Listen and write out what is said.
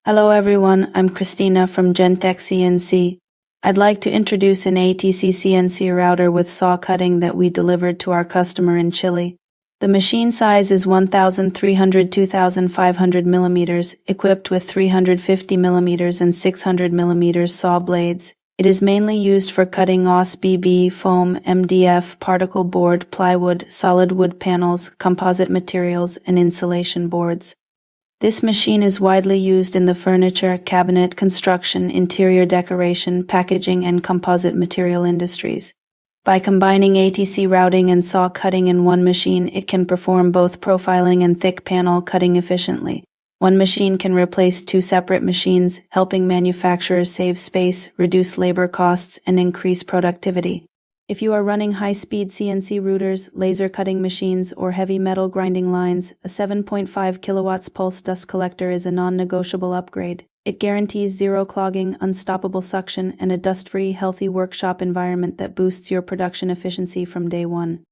Hello everyone, I'm Christina from JNTECH CNC. I'd like to introduce an ATC CNC router with saw cutting that we delivered to our customer in Chile. The machine size is 1,300 2,500 millimeters, equipped with 350 millimeters and 600 millimeters saw blades. It is mainly used for cutting OSB, foam, MDF, particle board, plywood, solid wood panels, composite materials, and insulation boards. This machine is widely used in the furniture, cabinet, construction, interior decoration, packaging, and composite material industries. By combining ATC routing and saw cutting in one machine, it can perform both profiling and thick panel cutting efficiently. One machine can replace two separate machines, helping manufacturers save space, reduce labor costs, and increase productivity. If you are running high-speed CNC routers, laser cutting machines, or heavy metal grinding lines, a 7.5 kilowatts pulse dust collector is a non-negotiable upgrade. It guarantees zero clogging, unstoppable suction, and a dust-free, healthy workshop environment that boosts your production efficiency from day one.